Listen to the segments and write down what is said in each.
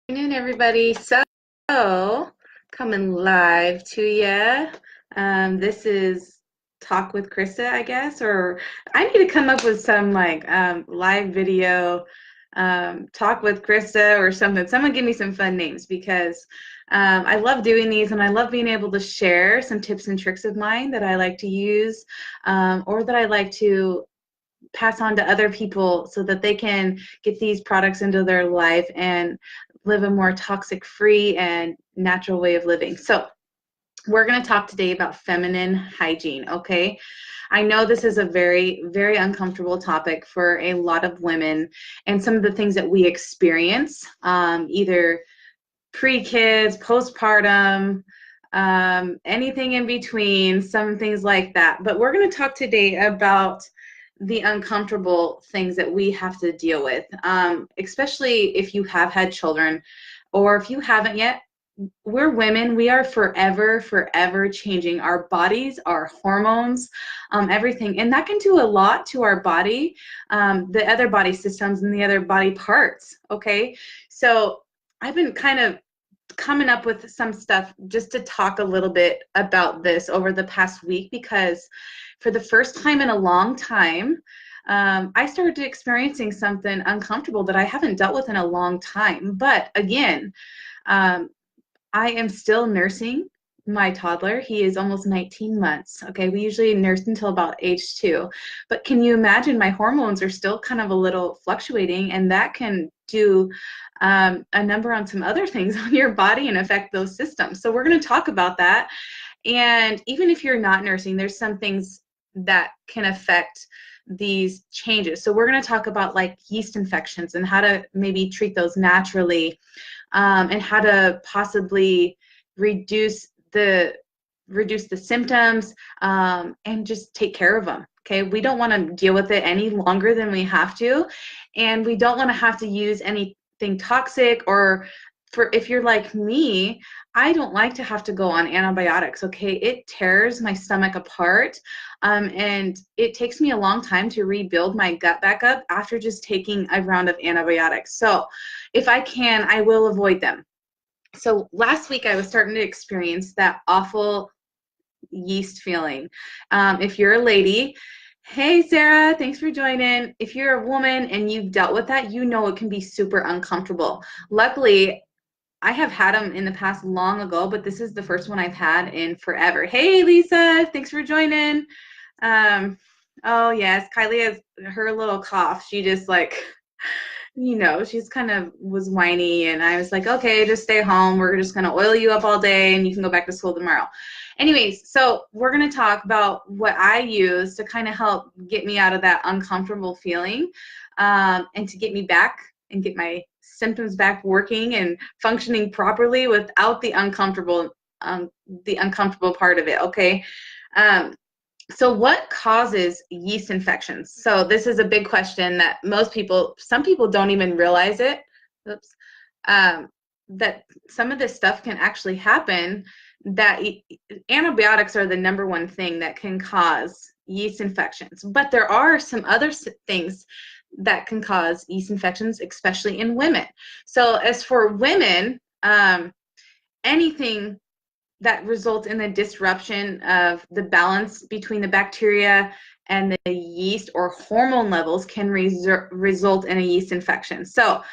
Afternoon, everybody. Coming live to you. This is Talk with Krista, I guess, or I need to come up with some like live video talk with Krista or something. Someone give me some fun names because I love doing these and I love being able to share some tips and tricks of mine that I like to use or that I like to pass on to other people so that they can get these products into their life and live a more toxic free and natural way of living. So we're going to talk today about feminine hygiene. Okay, I know this is a very uncomfortable topic for a lot of women, and some of the things that we experience, either pre-kids, postpartum, anything in between, some things like that. But we're going to talk today about the uncomfortable things that we have to deal with, especially if you have had children or if you haven't yet. We're women. We are forever changing our bodies, our hormones, everything. And that can do a lot to our body, the other body systems and the other body parts. Okay. So I've been kind of coming up with some stuff just to talk a little bit about this over the past week because for the first time in a long time, I started experiencing something uncomfortable that I haven't dealt with in a long time. But again, um, I am still nursing my toddler. He is almost 19 months. Okay, we usually nurse until about age 2. But can you imagine my hormones are still kind of a little fluctuating, and that can do a number on some other things on your body and affect those systems. So we're going to talk about that. And even if you're not nursing, there's some things that can affect these changes. So we're going to talk about like yeast infections and how to maybe treat those naturally, and how to possibly reduce the symptoms, and just take care of them. Okay, we don't want to deal with it any longer than we have to, and we don't want to have to use anything toxic. Or for if you're like me, I don't like to have to go on antibiotics. Okay, it tears my stomach apart, and it takes me a long time to rebuild my gut back up after just taking a round of antibiotics. So if I can, I will avoid them. So last week I was starting to experience that awful yeast feeling. If you're a lady, hey Sarah, thanks for joining. If you're a woman and you've dealt with that, you know it can be super uncomfortable. Luckily, I have had them in the past long ago, but this is the first one I've had in forever. Hey Lisa, thanks for joining. Um, oh yes, Kylie has her little cough. She just like, she's kind of was whiny, and I was like, okay, just stay home. We're just going to oil you up all day and you can go back to school tomorrow. Anyways, so we're going to talk about what I use to kind of help get me out of that uncomfortable feeling, and to get me back and get my symptoms back working and functioning properly without the uncomfortable part of it. Okay. So what causes yeast infections? So this is a big question that some people don't even realize it. Oops. That some of this stuff can actually happen, that antibiotics are the number one thing that can cause yeast infections. But there are some other things that can cause yeast infections, especially in women. So as for women, anything that results in the disruption of the balance between the bacteria and the yeast or hormone levels can result in a yeast infection. So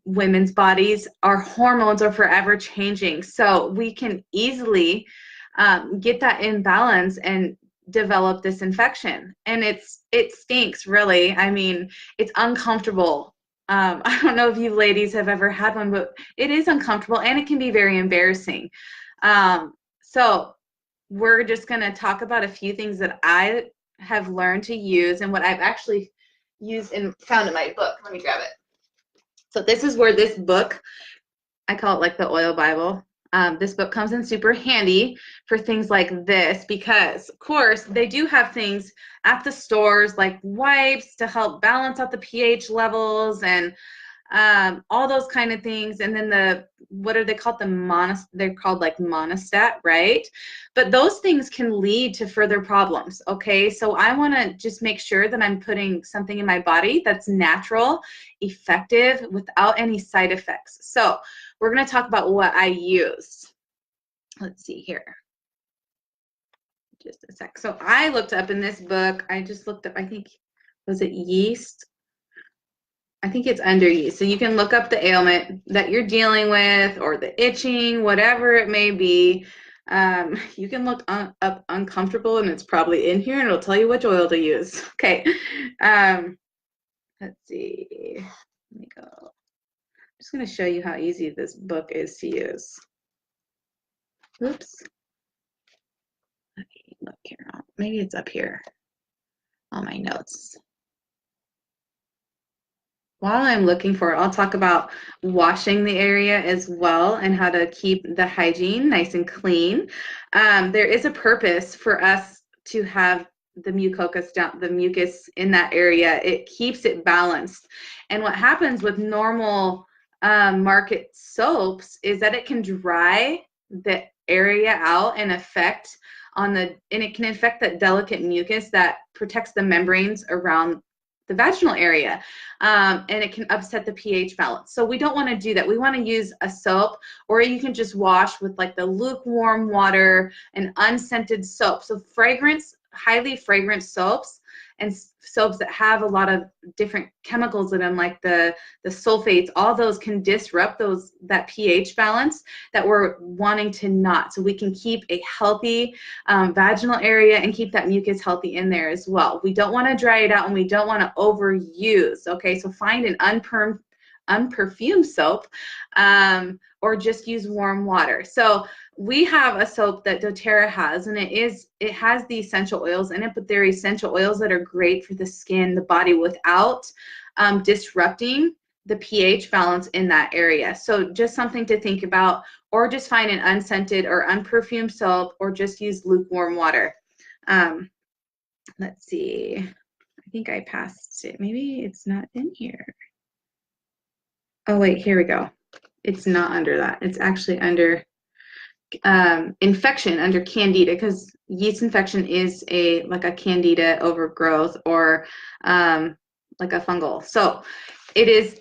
women's bodies, our hormones are forever changing. So we can easily get that imbalance and develop this infection. And it stinks, really. I mean, it's uncomfortable. I don't know if you ladies have ever had one, but it is uncomfortable and it can be very embarrassing. So we're just going to talk about a few things that I have learned to use and what I've actually used and found in my book. Let me grab it. So this is where this book, I call it like the oil Bible. This book comes in super handy for things like this because, of course, they do have things at the stores like wipes to help balance out the pH levels and all those kind of things. And then what are they called? They're called like monostat, right? But those things can lead to further problems, okay? So I want to just make sure that I'm putting something in my body that's natural, effective, without any side effects. So we're going to talk about what I use. Let's see here. Just a sec. So I looked up in this book, I just looked up, I think, was it yeast? I think it's under yeast. So you can look up the ailment that you're dealing with or the itching, whatever it may be. You can look up uncomfortable, and it's probably in here, and it'll tell you which oil to use. Okay. Let's see. Let me go. I'm just going to show you how easy this book is to use. Oops. Let me look here. Maybe it's up here on my notes. While I'm looking for it, I'll talk about washing the area as well and how to keep the hygiene nice and clean. There is a purpose for us to have the mucus in that area. It keeps it balanced. And what happens with normal market soaps is that it can dry the area out and it can affect that delicate mucus that protects the membranes around the vaginal area, and it can upset the pH balance. So we don't want to do that. We want to use a soap, or you can just wash with like the lukewarm water and unscented soap. So highly fragrant soaps and soaps that have a lot of different chemicals in them, like the sulfates, all those can disrupt that pH balance that we're wanting to not. So we can keep a healthy vaginal area and keep that mucus healthy in there as well. We don't want to dry it out, and we don't want to overuse. Okay, so find an unperfumed soap, or just use warm water. So we have a soap that doTERRA has, and it has the essential oils in it, but they're essential oils that are great for the skin, the body, without disrupting the pH balance in that area. So just something to think about, or just find an unscented or unperfumed soap, or just use lukewarm water. Let's see. I think I passed it. Maybe it's not in here. Oh, wait, here we go. It's not under that. It's actually under infection, under candida, because yeast infection is like a candida overgrowth, or like a fungal. So it is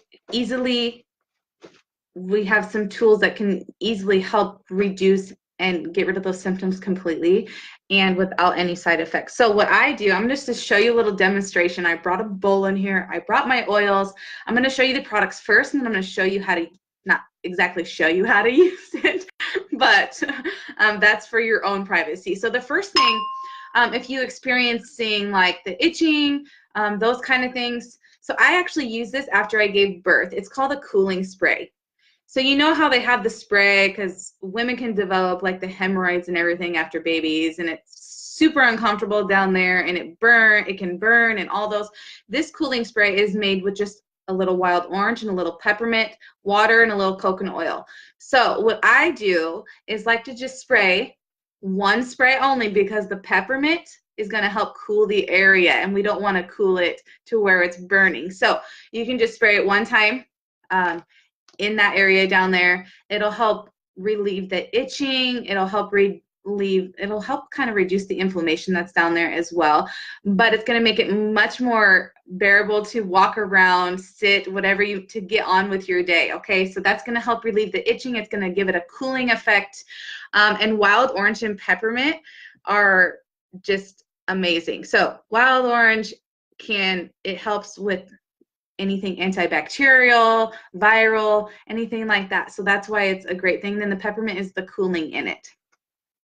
we have some tools that can easily help reduce and get rid of those symptoms completely and without any side effects. So what I do, I'm just to show you a little demonstration. I brought a bowl in here. I brought my oils. I'm going to show you the products first, and then I'm going to show you how to, not exactly show you how to use it, but that's for your own privacy. So the first thing, if you experiencing like the itching, those kind of things. So I actually use this after I gave birth. It's called a cooling spray. So you know how they have the spray, because women can develop like the hemorrhoids and everything after babies, and it's super uncomfortable down there, and it can burn and all those. This cooling spray is made with just a little wild orange and a little peppermint, water, and a little coconut oil. So what I do is like to just spray one spray only, because the peppermint is going to help cool the area, and we don't want to cool it to where it's burning. So you can just spray it one time in that area down there. It'll help relieve the itching. It'll help kind of reduce the inflammation that's down there as well. But it's going to make it much more bearable to walk around, sit, whatever to get on with your day. Okay, so that's going to help relieve the itching. It's going to give it a cooling effect. And wild orange and peppermint are just amazing. So wild orange it helps with anything antibacterial, viral, anything like that. So that's why it's a great thing. Then the peppermint is the cooling in it.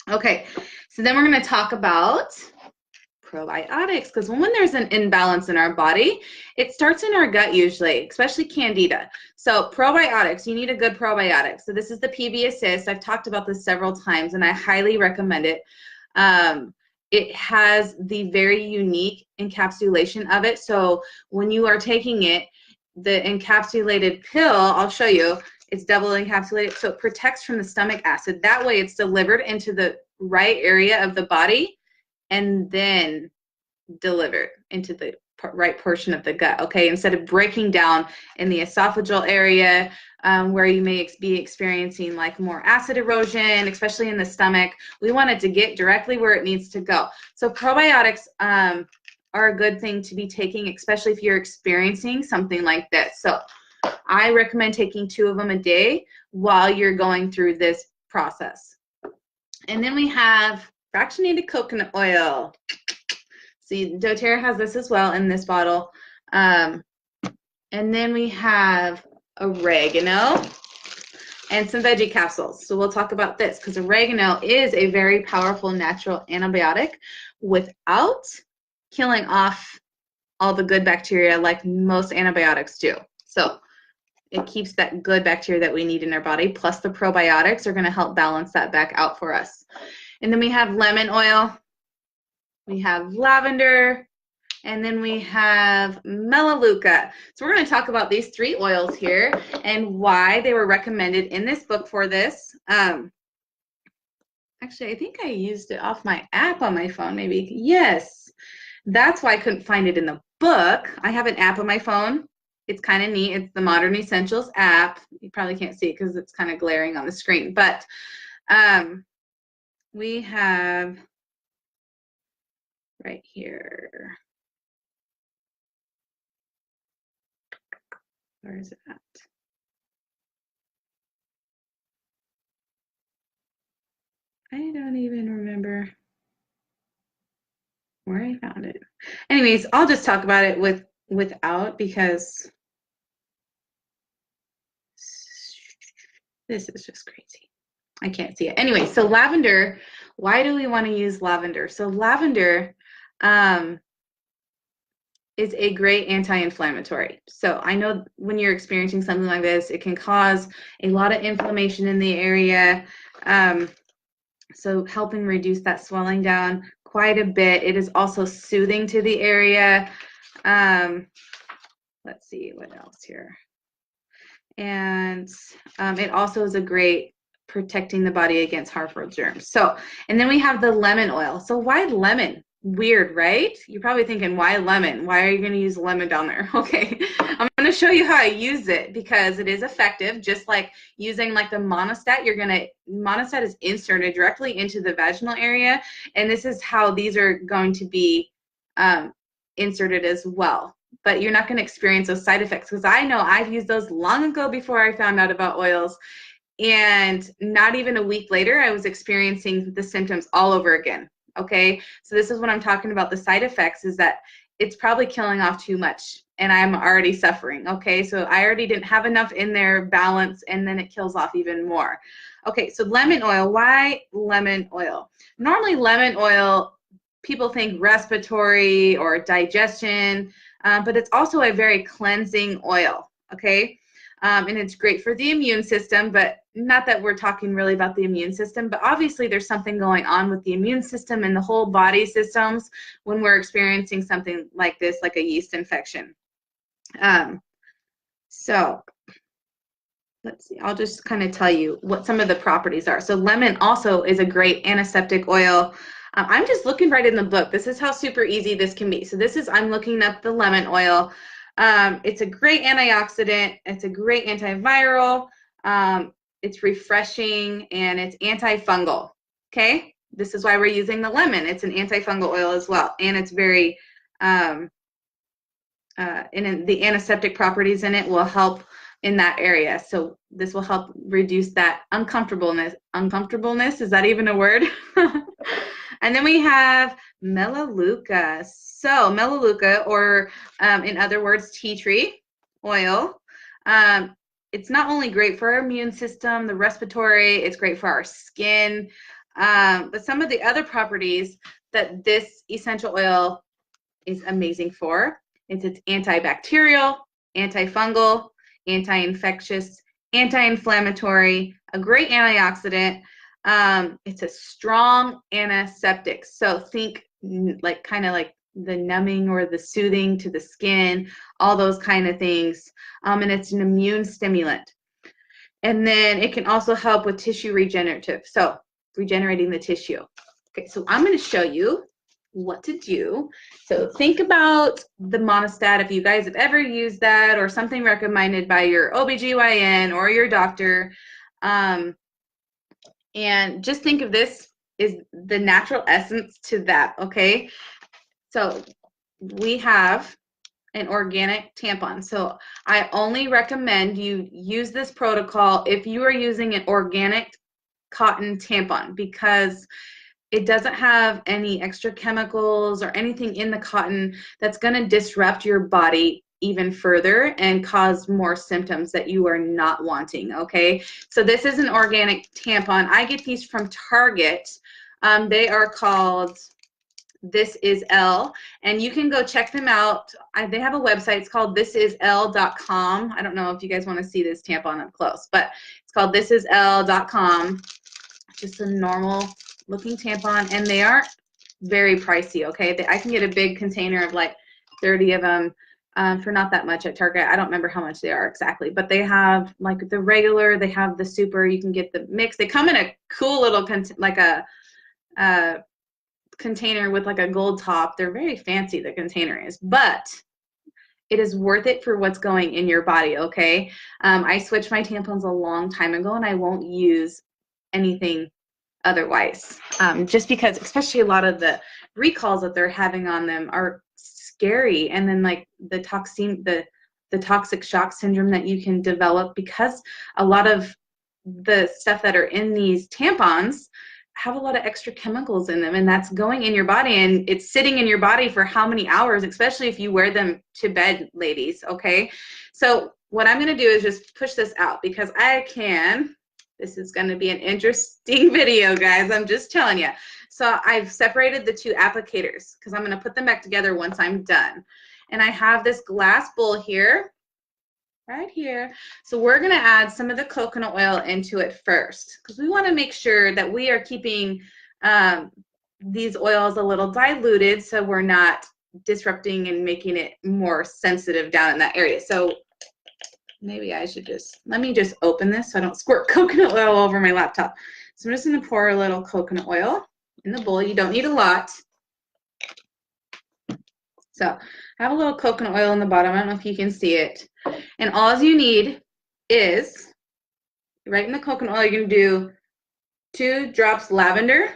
Okay, so then we're going to talk about probiotics, because when there's an imbalance in our body, it starts in our gut usually, especially candida. So probiotics, you need a good probiotic. So this is the PB Assist. I've talked about this several times, and I highly recommend it. It has the very unique encapsulation of it. So when you are taking it, the encapsulated pill, I'll show you, it's double encapsulated, so it protects from the stomach acid. That way it's delivered into the right area of the body and then delivered into the right portion of the gut, okay? Instead of breaking down in the esophageal area, where you may be experiencing like more acid erosion, especially in the stomach, we want it to get directly where it needs to go. So probiotics are a good thing to be taking, especially if you're experiencing something like this. So I recommend taking 2 of them a day while you're going through this process. And then we have fractionated coconut oil. See, doTERRA has this as well in this bottle. And then we have oregano and some veggie capsules. So we'll talk about this because oregano is a very powerful natural antibiotic without killing off all the good bacteria like most antibiotics do. So it keeps that good bacteria that we need in our body, plus the probiotics are going to help balance that back out for us. And then we have lemon oil, we have lavender, and then we have melaleuca. So we're going to talk about these 3 oils here and why they were recommended in this book for this. Actually, I think I used it off my app on my phone, maybe. Yes, that's why I couldn't find it in the book. I have an app on my phone. It's kind of neat. It's the Modern Essentials app. You probably can't see it because it's kind of glaring on the screen. But we have right here. Where is it at? I don't even remember where I found it. Anyways, I'll just talk about it without because this is just crazy. I can't see it. Anyway, so lavender, why do we want to use lavender? So lavender is a great anti-inflammatory. So I know when you're experiencing something like this, it can cause a lot of inflammation in the area. So helping reduce that swelling down quite a bit. It is also soothing to the area. Let's see what else here. And it also is a great protecting the body against harmful germs. So, and then we have the lemon oil. So why lemon? Weird, right? You're probably thinking, why lemon? Why are you going to use lemon down there? Okay, I'm going to show you how I use it because it is effective. Just like using like the monostat, monostat is inserted directly into the vaginal area, and this is how these are going to be inserted as well. But you're not going to experience those side effects because I know I've used those long ago before I found out about oils, and not even a week later, I was experiencing the symptoms all over again. Okay, so this is what I'm talking about. The side effects is that it's probably killing off too much and I'm already suffering. Okay, so I already didn't have enough in there balance and then it kills off even more. Okay, so lemon oil. Why lemon oil? Normally lemon oil, people think respiratory or digestion, but it's also a very cleansing oil. Okay, and it's great for the immune system, but not that we're talking really about the immune system, but obviously there's something going on with the immune system and the whole body systems when we're experiencing something like this, like a yeast infection. So let's see, I'll just kind of tell you what some of the properties are. So lemon also is a great antiseptic oil. I'm just looking right in the book. This is how super easy this can be. So this is, I'm looking up the lemon oil. It's a great antioxidant. It's a great antiviral. It's refreshing and it's antifungal. Okay, this is why we're using the lemon. It's an antifungal oil as well, and it's very and the antiseptic properties in it will help in that area. So this will help reduce that uncomfortableness. Uncomfortableness, is that even a word? And then we have melaleuca. So melaleuca, or in other words, tea tree oil. It's not only great for our immune system, the respiratory, it's great for our skin, but some of the other properties that this essential oil is amazing for is it's antibacterial, antifungal, anti-infectious, anti-inflammatory, a great antioxidant. It's a strong antiseptic. So think like kind of like the numbing or the soothing to the skin, all those kind of things. And it's an immune stimulant. And then it can also help with tissue regenerative. So regenerating the tissue. Okay, so I'm going to show you what to do. So think about the monostat if you guys have ever used that or something recommended by your OBGYN or your doctor. And just think of this is the natural essence to that, okay? So we have an organic tampon. So I only recommend you use this protocol if you are using an organic cotton tampon because it doesn't have any extra chemicals or anything in the cotton that's going to disrupt your body even further and cause more symptoms that you are not wanting, okay? So this is an organic tampon. I get these from Target. They are called This Is L, and you can go check them out. They have a website. It's called thisisl.com. I don't know if you guys want to see this tampon up close, but it's called thisisl.com. Just a normal looking tampon, and they aren't very pricey, okay? I can get a big container of like 30 of them for not that much at Target. I don't remember how much they are exactly, but they have like the regular, they have the super, you can get the mix. They come in a cool little, like a container with like a gold top. They're very fancy, the container is, but it is worth it for what's going in your body, okay? I switched my tampons a long time ago, and I won't use anything otherwise, just because especially a lot of the recalls that they're having on them are scary, and then like the toxic shock syndrome that you can develop because a lot of the stuff that are in these tampons have a lot of extra chemicals in them, and that's going in your body, and it's sitting in your body for how many hours, especially if you wear them to bed, ladies, okay? So what I'm going to do is just push this out because this is going to be an interesting video, guys. I'm just telling you. So I've separated the two applicators because I'm going to put them back together once I'm done. And I have this glass bowl here, right here. So we're going to add some of the coconut oil into it first because we want to make sure that we are keeping these oils a little diluted so we're not disrupting and making it more sensitive down in that area. So maybe I should let me just open this so I don't squirt coconut oil all over my laptop. So I'm just going to pour a little coconut oil in the bowl. You don't need a lot. So I have a little coconut oil in the bottom. I don't know if you can see it. And all you need is, right in the coconut oil, you're going to do 2 drops lavender.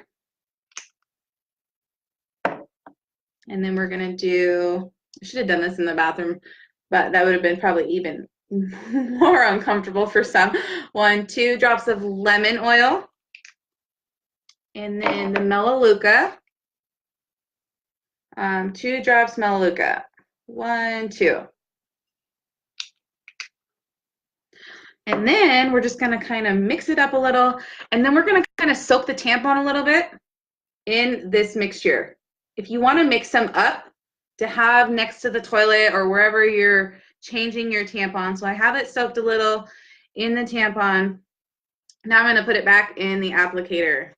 And then we're going to do, I should have done this in the bathroom, but that would have been probably even more uncomfortable for some. 2 drops of lemon oil, and then the melaleuca. 2 drops melaleuca. 1, 2. And then we're just going to kind of mix it up a little, and then we're going to kind of soak the tampon a little bit in this mixture. If you want to mix them up to have next to the toilet or wherever you're changing your tampon. So I have it soaked a little in the tampon. Now I'm going to put it back in the applicator.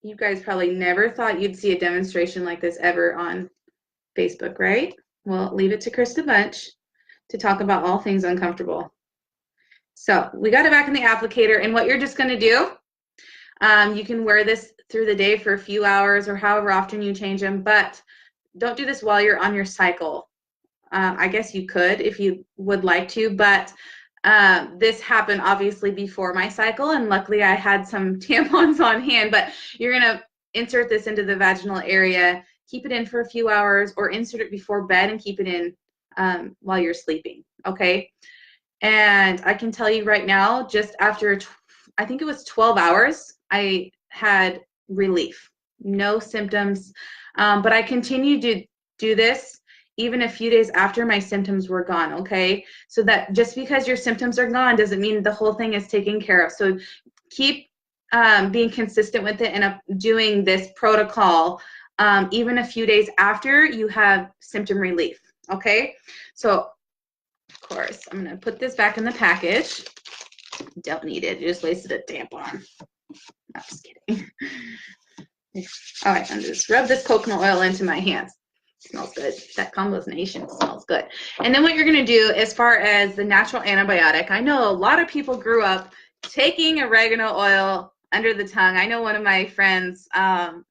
You guys probably never thought you'd see a demonstration like this ever on Facebook, right? Well, leave it to Krista Bunch to talk about all things uncomfortable. So we got it back in the applicator, and what you're just going to do, you can wear this through the day for a few hours or however often you change them, but don't do this while you're on your cycle. I guess you could if you would like to, but this happened obviously before my cycle, and luckily I had some tampons on hand. But you're going to insert this into the vaginal area, keep it in for a few hours, or insert it before bed and keep it in while you're sleeping, okay? And I can tell you right now, just after, I think it was 12 hours, I had relief, no symptoms, but I continued to do this even a few days after my symptoms were gone, okay? So that just because your symptoms are gone doesn't mean the whole thing is taken care of. So keep being consistent with it and doing this protocol even a few days after you have symptom relief, okay? So, of course, I'm going to put this back in the package. Don't need it. You just wasted a tampon. No, just kidding. All right, I'm just rub this coconut oil into my hands. Smells good. That combination smells good. And then what you're going to do as far as the natural antibiotic, I know a lot of people grew up taking oregano oil under the tongue. I know one of my friends,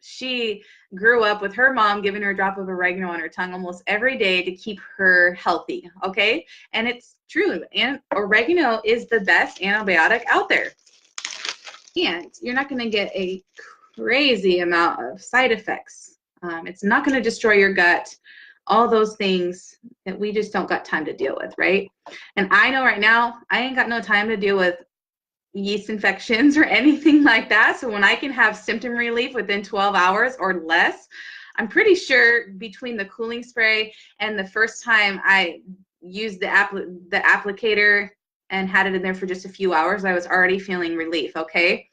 she grew up with her mom giving her a drop of oregano on her tongue almost every day to keep her healthy, okay? And it's true, and oregano is the best antibiotic out there. And you're not going to get a crazy amount of side effects. It's not going to destroy your gut, all those things that we just don't got time to deal with, right? And I know right now, I ain't got no time to deal with yeast infections or anything like that. So when I can have symptom relief within 12 hours or less, I'm pretty sure between the cooling spray and the first time I used the applicator and had it in there for just a few hours, I was already feeling relief, okay?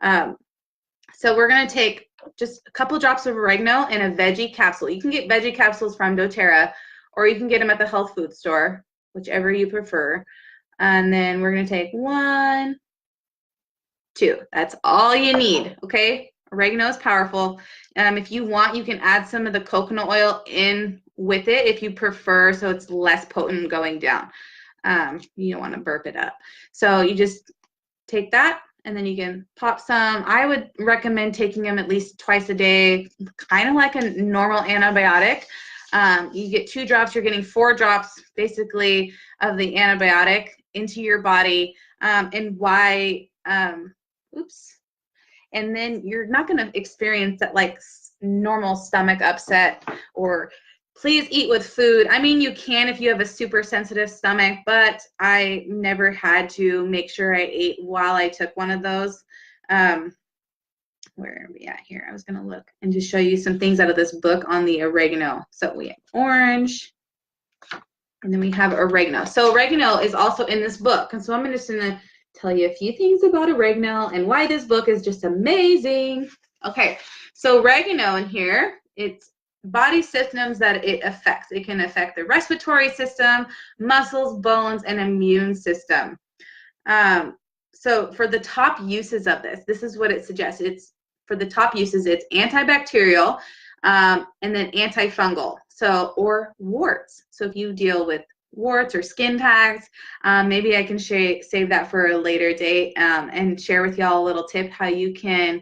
So we're going to take just a couple drops of oregano in a veggie capsule. You can get veggie capsules from doTERRA, or you can get them at the health food store, whichever you prefer. And then we're going to take 1, 2. That's all you need, okay? Oregano is powerful. If you want, you can add some of the coconut oil in with it if you prefer, so it's less potent going down. You don't want to burp it up. So you just take that, and then you can pop some. I would recommend taking them at least twice a day, kind of like a normal antibiotic. You get 2 drops, you're getting 4 drops basically of the antibiotic into your body. And why, and then you're not going to experience that like normal stomach upset or please eat with food. I mean, you can if you have a super sensitive stomach, but I never had to make sure I ate while I took one of those. Where are we at here? I was going to look and just show you some things out of this book on the oregano. So we have orange, and then we have oregano. So oregano is also in this book. And so I'm just going to tell you a few things about oregano and why this book is just amazing. Okay, so oregano in here, it's body systems that it affects. It can affect the respiratory system, muscles, bones, and immune system. So for the top uses of this is what it suggests. It's for the top uses, it's antibacterial and then antifungal. So, or warts. So if you deal with warts or skin tags, maybe I can save that for a later date and share with y'all a little tip how you can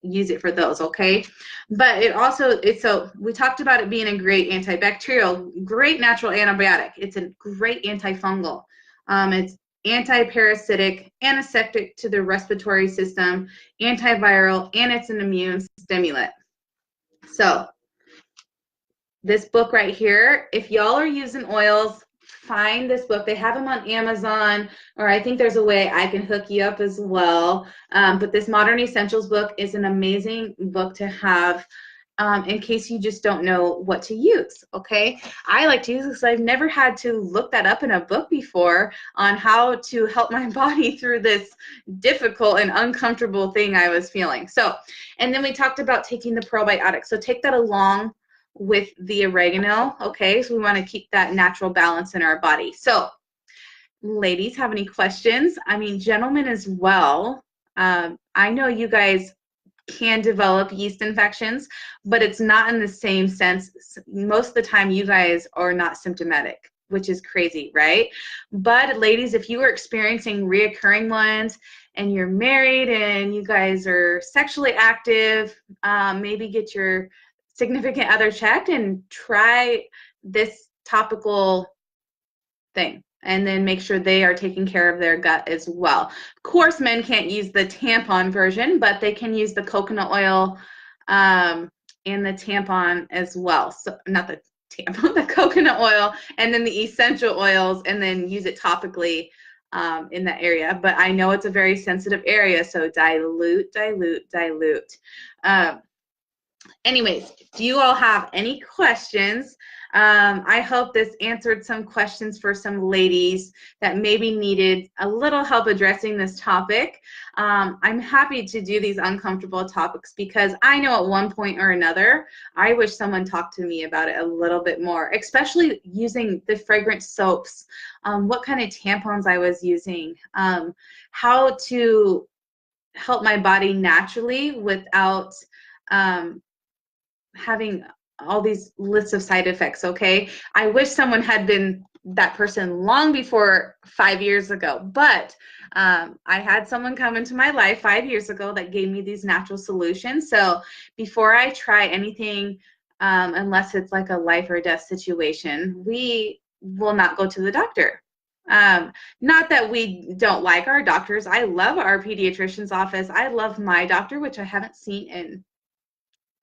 use it for those, okay? But it also, so we talked about it being a great antibacterial, great natural antibiotic. It's a great antifungal. It's anti-parasitic, antiseptic to the respiratory system, antiviral, and it's an immune stimulant. So this book right here, if y'all are using oils, find this book. They have them on Amazon, or I think there's a way I can hook you up as well. But this Modern Essentials book is an amazing book to have in case you just don't know what to use, okay? I like to use this. I've never had to look that up in a book before on how to help my body through this difficult and uncomfortable thing I was feeling. So, and then we talked about taking the probiotics. So take that along with the oregano, okay? So we want to keep that natural balance in our body. So ladies, have any questions? I mean, gentlemen as well. I know you guys can develop yeast infections, but it's not in the same sense. Most of the time you guys are not symptomatic, which is crazy, right? But ladies, if you are experiencing reoccurring ones and you're married and you guys are sexually active, maybe get your significant other checked and try this topical thing, and then make sure they are taking care of their gut as well. Of course, men can't use the tampon version, but they can use the coconut oil and the tampon as well. So not the tampon, the coconut oil, and then the essential oils, and then use it topically in that area. But I know it's a very sensitive area, so dilute, dilute, dilute. Anyways, do you all have any questions? I hope this answered some questions for some ladies that maybe needed a little help addressing this topic. I'm happy to do these uncomfortable topics because I know at one point or another, I wish someone talked to me about it a little bit more, especially using the fragrance soaps, what kind of tampons I was using, how to help my body naturally without having all these lists of side effects, okay? I wish someone had been that person long before 5 years ago. But I had someone come into my life 5 years ago that gave me these natural solutions. So before I try anything, unless it's like a life or death situation, we will not go to the doctor. Not that we don't like our doctors. I love our pediatrician's office. I love my doctor, which I haven't seen in,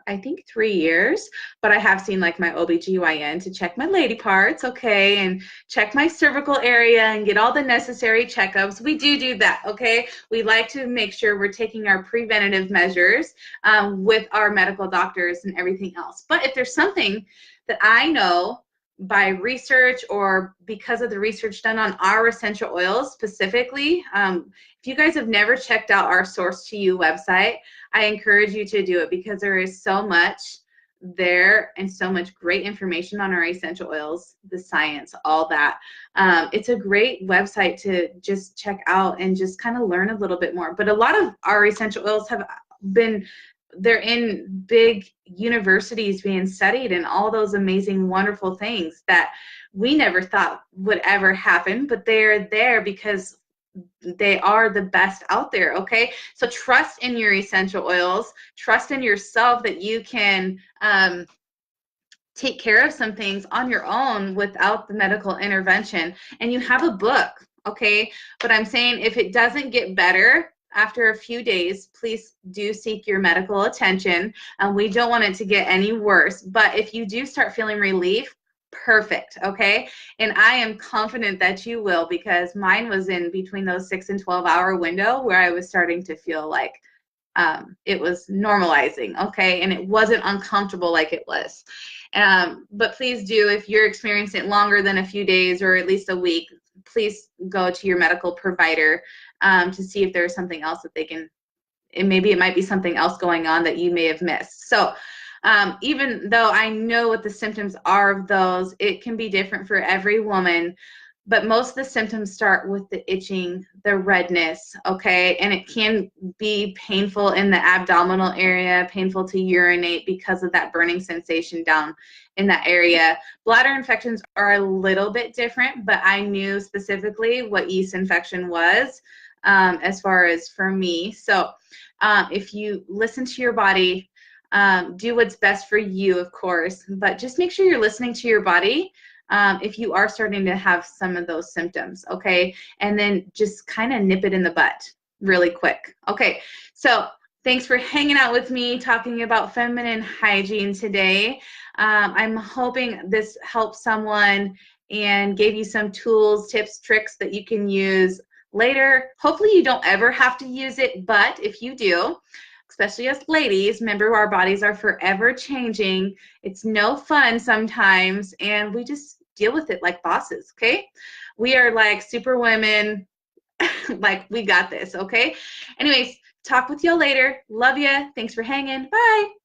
I think, 3 years, but I have seen like my OBGYN to check my lady parts, okay, and check my cervical area and get all the necessary checkups. We do that, okay? We like to make sure we're taking our preventative measures with our medical doctors and everything else. But if there's something that I know by research or because of the research done on our essential oils specifically, if you guys have never checked out our Source to You website, I encourage you to do it because there is so much there and so much great information on our essential oils, the science, all that. It's a great website to just check out and just kind of learn a little bit more. But a lot of our essential oils have been, they're in big universities being studied and all those amazing, wonderful things that we never thought would ever happen, but they're there because they are the best out there, okay? So trust in your essential oils. Trust in yourself that you can take care of some things on your own without the medical intervention. And you have a book, okay? But I'm saying if it doesn't get better after a few days, please do seek your medical attention. We don't want it to get any worse. But if you do start feeling relief, perfect, okay? And I am confident that you will, because mine was in between those 6 and 12-hour window where I was starting to feel like it was normalizing, okay? And it wasn't uncomfortable like it was. But please do, if you're experiencing it longer than a few days or at least a week, please go to your medical provider to see if there's something else that they can, and maybe it might be something else going on that you may have missed. So even though I know what the symptoms are of those, it can be different for every woman. But most of the symptoms start with the itching, the redness, okay? And it can be painful in the abdominal area, painful to urinate because of that burning sensation down in that area. Bladder infections are a little bit different, but I knew specifically what yeast infection was as far as for me. So if you listen to your body, do what's best for you, of course, but just make sure you're listening to your body if you are starting to have some of those symptoms, okay? And then just kind of nip it in the butt really quick. Okay, so thanks for hanging out with me talking about feminine hygiene today. I'm hoping this helped someone and gave you some tools, tips, tricks that you can use later. Hopefully you don't ever have to use it, but if you do, especially us ladies, remember our bodies are forever changing. It's no fun sometimes, and we just deal with it like bosses, okay? We are like super women, like we got this, okay? Anyways, talk with y'all later. Love ya. Thanks for hanging. Bye.